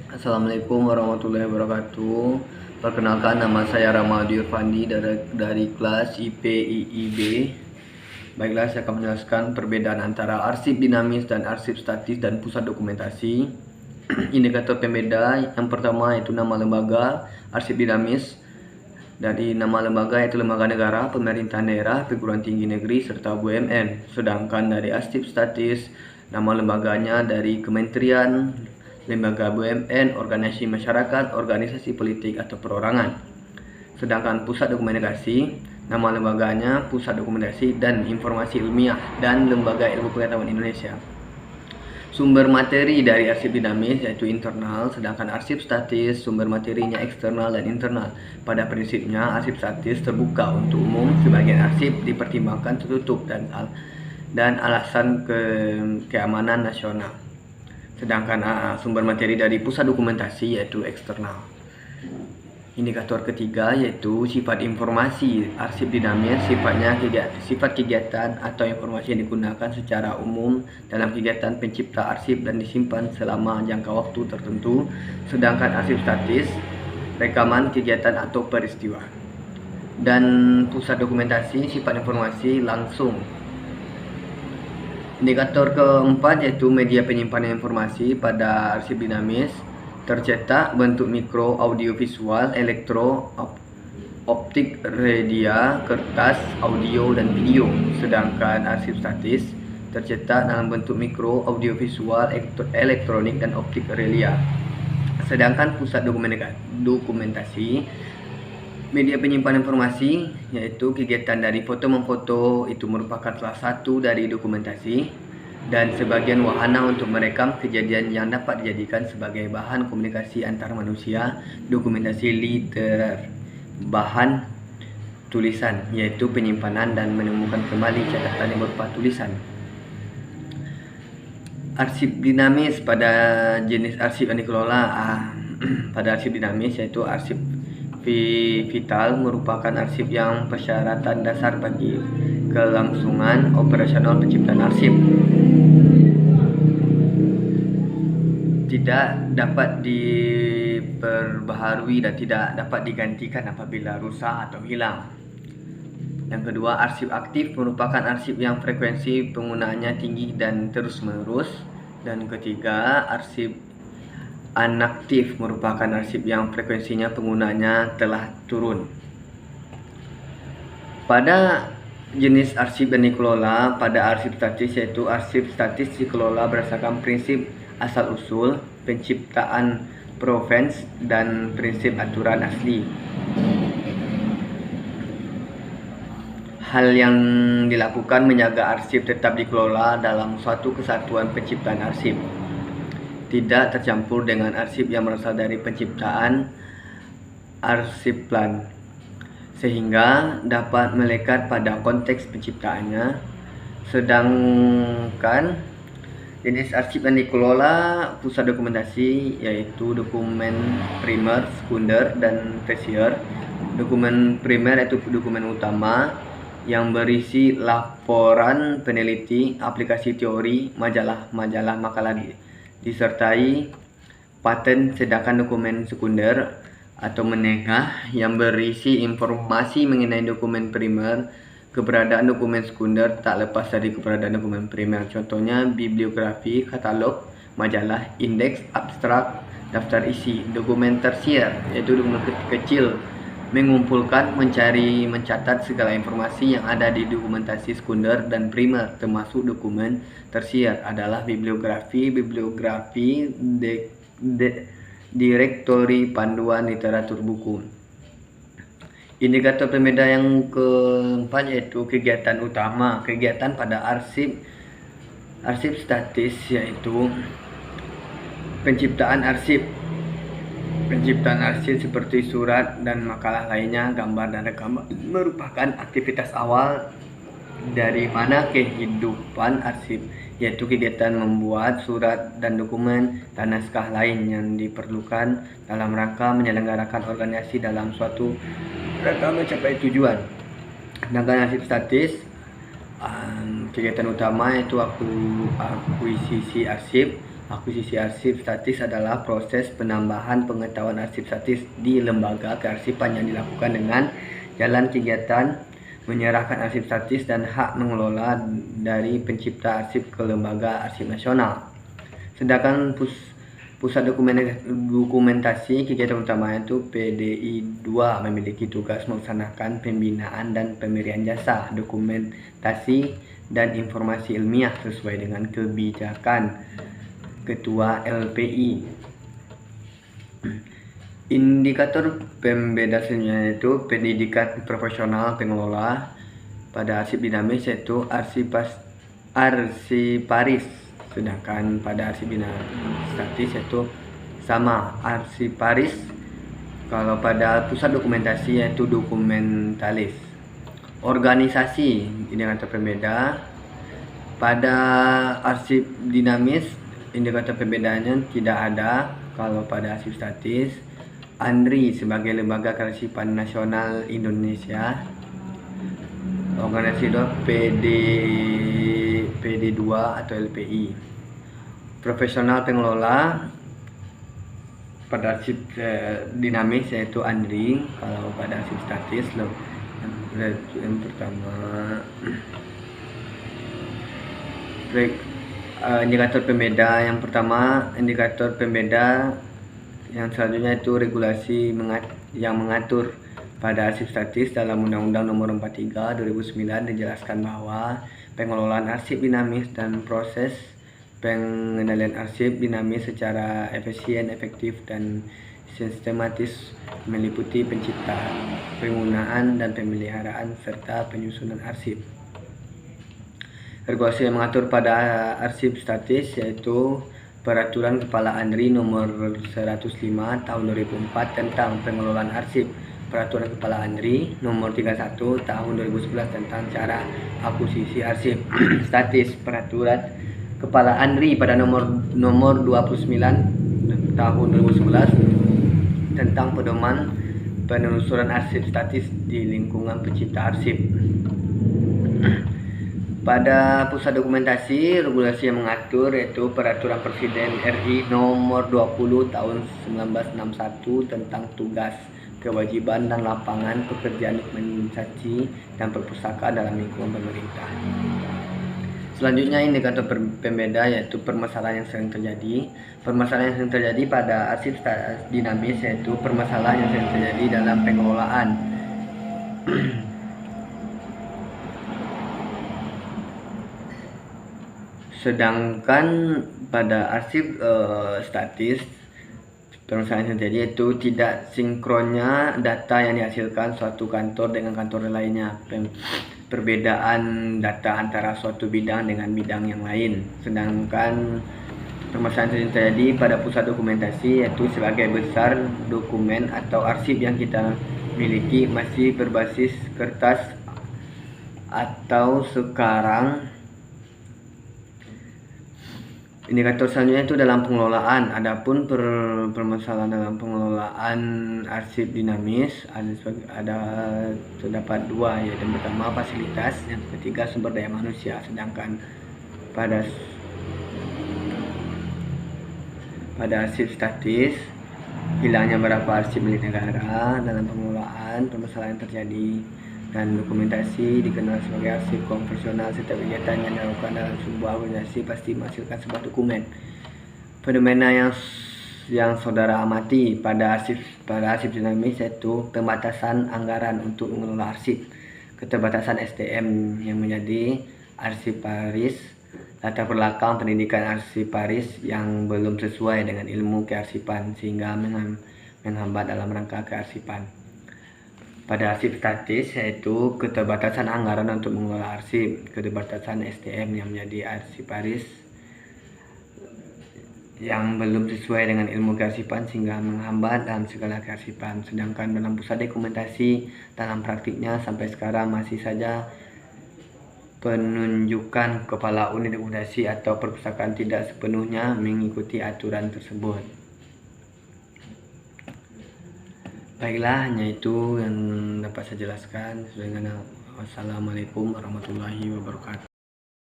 Assalamualaikum warahmatullahi wabarakatuh. Perkenalkan, nama saya Ramadi Irfandi dari kelas IPIIB. Baiklah, saya akan menjelaskan perbedaan antara arsip dinamis dan arsip statis dan pusat dokumentasi. Indikator pembeda yang pertama yaitu nama lembaga. Arsip dinamis dari nama lembaga yaitu lembaga negara, pemerintah daerah, perguruan tinggi negeri, serta BUMN. Sedangkan dari arsip statis, nama lembaganya dari kementerian, lembaga BUMN, organisasi masyarakat, organisasi politik atau perorangan. Sedangkan pusat dokumentasi, nama lembaganya Pusat Dokumentasi dan Informasi Ilmiah dan Lembaga Ilmu Pengetahuan Indonesia. Sumber materi dari arsip dinamis yaitu internal, sedangkan arsip statis sumber materinya eksternal dan internal. Pada prinsipnya, arsip statis terbuka untuk umum, sebagian arsip dipertimbangkan tertutup dan alasan keamanan nasional. Sedangkan sumber materi dari pusat dokumentasi yaitu eksternal. Indikator ketiga yaitu sifat informasi. Arsip dinamis sifat kegiatan atau informasi yang digunakan secara umum dalam kegiatan pencipta arsip dan disimpan selama jangka waktu tertentu. Sedangkan arsip statis rekaman kegiatan atau peristiwa. Dan pusat dokumentasi sifat informasi langsung. Indikator keempat yaitu media penyimpanan informasi pada arsip dinamis. Tercetak, bentuk mikro, audio visual, elektro, optik, media, kertas, audio, dan video. Sedangkan arsip statis tercetak dalam bentuk mikro, audio visual, elektronik, dan optik relia. Sedangkan pusat dokumentasi media penyimpanan informasi yaitu kegiatan dari foto memfoto, itu merupakan salah satu dari dokumentasi, dan sebagian wahana untuk merekam kejadian yang dapat dijadikan sebagai bahan komunikasi antar manusia. Dokumentasi literer, bahan tulisan yaitu penyimpanan dan menemukan kembali catatan yang berupa tulisan. Arsip dinamis pada jenis arsip yang dikelola pada arsip dinamis yaitu arsip vital merupakan arsip yang persyaratan dasar bagi kelangsungan operasional penciptaan arsip. Tidak dapat diperbaharui dan tidak dapat digantikan apabila rusak atau hilang. Yang kedua, arsip aktif merupakan arsip yang frekuensi penggunaannya tinggi dan terus-menerus. Dan ketiga, arsip inaktif merupakan arsip yang frekuensinya penggunaannya telah turun. Pada jenis arsip yang dikelola pada arsip statis yaitu arsip statis dikelola berdasarkan prinsip asal-usul, penciptaan provence, dan prinsip aturan asli. Hal yang dilakukan menjaga arsip tetap dikelola dalam suatu kesatuan penciptaan arsip, tidak tercampur dengan arsip yang berasal dari penciptaan arsip plan, sehingga dapat melekat pada konteks penciptaannya. Sedangkan jenis arsip yang dikelola pusat dokumentasi yaitu dokumen primer, sekunder, dan tersier. Dokumen primer yaitu dokumen utama yang berisi laporan peneliti, aplikasi teori, majalah makalah disertai paten. Sedangkan dokumen sekunder atau menengah yang berisi informasi mengenai dokumen primer. Keberadaan dokumen sekunder tak lepas dari keberadaan dokumen primer. Contohnya bibliografi, katalog, majalah, indeks, abstrak, daftar isi. Dokumen tersier yaitu dokumen kecil mengumpulkan, mencari, mencatat segala informasi yang ada di dokumentasi sekunder dan primer. Termasuk dokumen tersier adalah bibliografi, direktori panduan literatur buku. Indikator pembeda yang keempat yaitu kegiatan utama. Kegiatan pada arsip statis yaitu penciptaan arsip. Penciptaan arsip seperti surat dan makalah lainnya, gambar dan rekaman merupakan aktivitas awal dari mana kehidupan arsip, yaitu kegiatan membuat surat dan dokumen dan naskah lain yang diperlukan dalam rangka menyelenggarakan organisasi dalam suatu rangka mencapai tujuan. Sedangkan arsip statis kegiatan utama yaitu akuisisi arsip. Akuisisi arsip statis adalah proses penambahan pengetahuan arsip statis di lembaga kearsipan yang dilakukan dengan jalan kegiatan menyerahkan arsip statis dan hak mengelola dari pencipta arsip ke lembaga arsip nasional. Sedangkan pusat dokumentasi kegiatan utama itu PDI 2 memiliki tugas melaksanakan pembinaan dan pemberian jasa dokumentasi dan informasi ilmiah sesuai dengan kebijakan Ketua LPI. Indikator pembeda selanjutnya yaitu pendidikan profesional pengelola pada arsip dinamis yaitu arsiparis, sedangkan pada arsip dinamis statis yaitu sama arsiparis. Kalau pada pusat dokumentasi yaitu dokumentalis. Organisasi indikator pembeda pada arsip dinamis indikator pembedaannya tidak ada. Kalau pada arsip statis, ANRI sebagai Lembaga Kearsipan Nasional Indonesia, organisasi PD2 atau LPI. Profesional pengelola pada arsip dinamis yaitu ANRI. Kalau pada arsip statis yang pertama indikator pembeda yang pertama, indikator pembeda yang selanjutnya itu regulasi yang mengatur pada arsip statis dalam Undang-Undang Nomor 43 2009 dijelaskan bahwa pengelolaan arsip dinamis dan proses pengendalian arsip dinamis secara efisien, efektif, dan sistematis meliputi penciptaan, penggunaan, dan pemeliharaan serta penyusunan arsip. Regulasi yang mengatur pada arsip statis yaitu Peraturan Kepala ANRI Nomor 105 Tahun 2004 tentang pengelolaan arsip, Peraturan Kepala ANRI Nomor 31 Tahun 2011 tentang cara akuisisi arsip statis, Peraturan Kepala ANRI pada nomor 29 Tahun 2011 tentang pedoman penelusuran arsip statis di lingkungan pencipta arsip. Pada pusat dokumentasi, regulasi yang mengatur yaitu Peraturan Presiden RI Nomor 20 Tahun 1961 tentang tugas, kewajiban, dan lapangan pekerjaan dokumentasi dan perpustakaan dalam lingkungan pemerintah. Selanjutnya indikator pembeda yaitu permasalahan yang sering terjadi. Permasalahan yang sering terjadi pada arsip dinamis yaitu permasalahan yang sering terjadi dalam pengelolaan. Sedangkan pada arsip statis, permasalahan yang terjadi yaitu tidak sinkronnya data yang dihasilkan suatu kantor dengan kantor lainnya, perbedaan data antara suatu bidang dengan bidang yang lain. Sedangkan permasalahan yang terjadi pada pusat dokumentasi yaitu sebagai besar dokumen atau arsip yang kita miliki masih berbasis kertas atau sekarang. Indikator selanjutnya itu dalam pengelolaan. Adapun permasalahan dalam pengelolaan arsip dinamis ada terdapat dua, yaitu yang pertama fasilitas, yang ketiga sumber daya manusia. Sedangkan pada arsip statis, hilangnya beberapa arsip milik negara dalam pengelolaan permasalahan yang terjadi, dan dokumentasi dikenal sebagai arsip konvensional. Setiap kegiatan yang dilakukan dalam sebuah organisasi pasti menghasilkan sebuah dokumen. Fenomena yang saudara amati pada arsip dinamis yaitu pembatasan anggaran untuk mengelola arsip, keterbatasan SDM yang menjadi arsiparis, latar belakang pendidikan arsiparis yang belum sesuai dengan ilmu kearsipan sehingga menghambat dalam rangka kearsipan. Pada arsip statis yaitu keterbatasan anggaran untuk mengelola arsip, keterbatasan SDM yang menjadi arsiparis yang belum sesuai dengan ilmu kearsipan sehingga menghambat dalam segala kearsipan. Sedangkan dalam pusat dokumentasi, dalam praktiknya sampai sekarang masih saja penunjukan kepala unit dokumentasi atau perpustakaan tidak sepenuhnya mengikuti aturan tersebut. Baiklah, hanya itu yang dapat saya jelaskan. Wassalamualaikum warahmatullahi wabarakatuh.